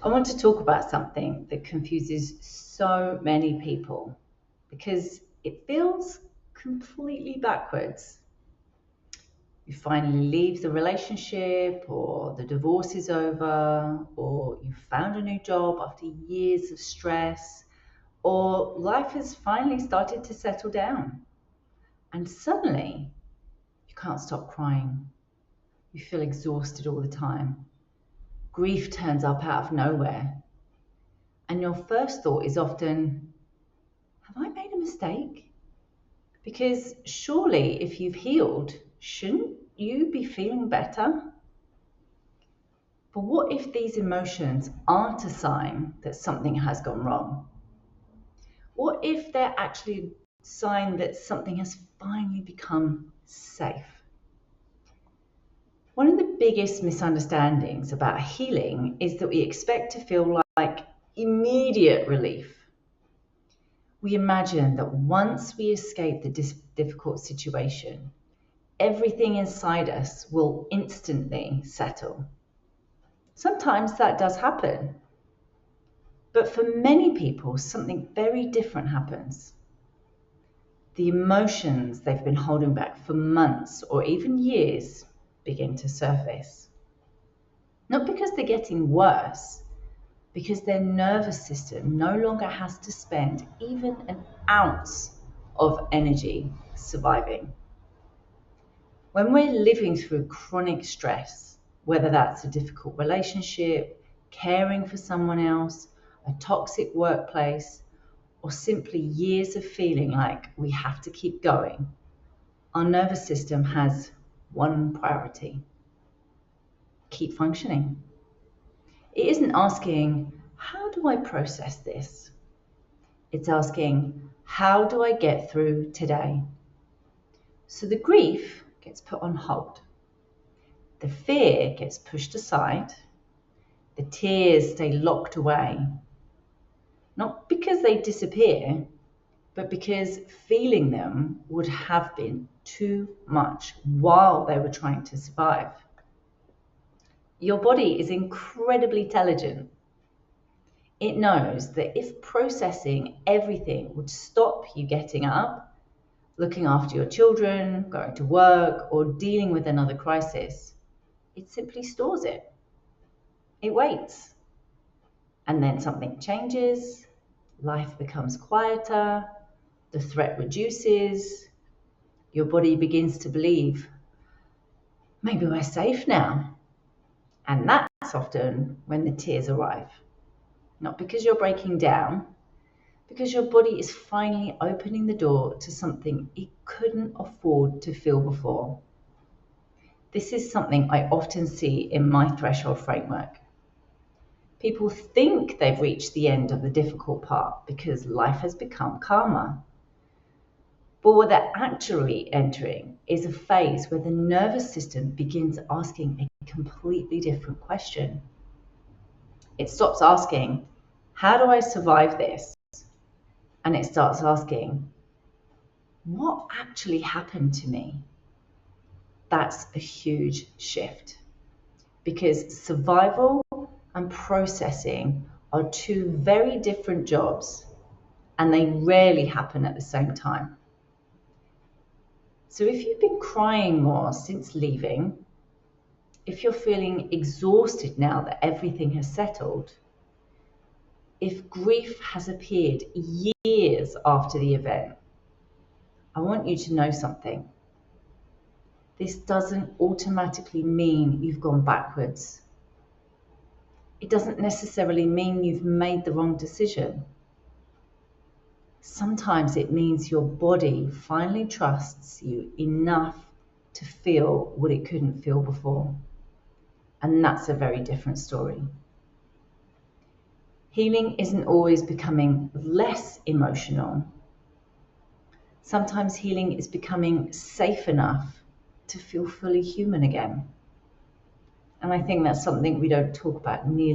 I want to talk about something that confuses so many people because it feels completely backwards. You finally leave the relationship, or the divorce is over, or you found a new job after years of stress, or life has finally started to settle down. And suddenly, you can't stop crying. You feel exhausted all the time. Grief turns up out of nowhere. And your first thought is often, have I made a mistake? Because surely, if you've healed, shouldn't you be feeling better? But what if these emotions aren't a sign that something has gone wrong? What if they're actually a sign that something has finally become safe? One of the biggest misunderstandings about healing is that we expect to feel like immediate relief. We imagine that once we escape the difficult situation, everything inside us will instantly settle. Sometimes that does happen, but for many people, something very different happens. The emotions they've been holding back for months or even years begin to surface. Not because they're getting worse, because their nervous system no longer has to spend even an ounce of energy surviving. When we're living through chronic stress, whether that's a difficult relationship, caring for someone else, a toxic workplace, or simply years of feeling like we have to keep going, our nervous system has one priority: keep functioning. It isn't asking, how do I process this? It's asking, how do I get through today? So the grief gets put on hold. The fear gets pushed aside. The tears stay locked away. Not because they disappear, but because feeling them would have been too much while they were trying to survive. Your body is incredibly intelligent. It knows that if processing everything would stop you getting up, looking after your children, going to work, or dealing with another crisis, it simply stores it. It waits. And then something changes, life becomes quieter, the threat reduces, your body begins to believe, maybe we're safe now. And that's often when the tears arrive. Not because you're breaking down, because your body is finally opening the door to something it couldn't afford to feel before. This is something I often see in my threshold framework. People think they've reached the end of the difficult part because life has become calmer. But what they're actually entering is a phase where the nervous system begins asking a completely different question. It stops asking, how do I survive this? And it starts asking, what actually happened to me? That's a huge shift because survival and processing are two very different jobs, and they rarely happen at the same time. So if you've been crying more since leaving, if you're feeling exhausted now that everything has settled, if grief has appeared years after the event, I want you to know something. This doesn't automatically mean you've gone backwards. It doesn't necessarily mean you've made the wrong decision. Sometimes it means your body finally trusts you enough to feel what it couldn't feel before. And that's a very different story. Healing isn't always becoming less emotional. Sometimes healing is becoming safe enough to feel fully human again. And I think that's something we don't talk about nearly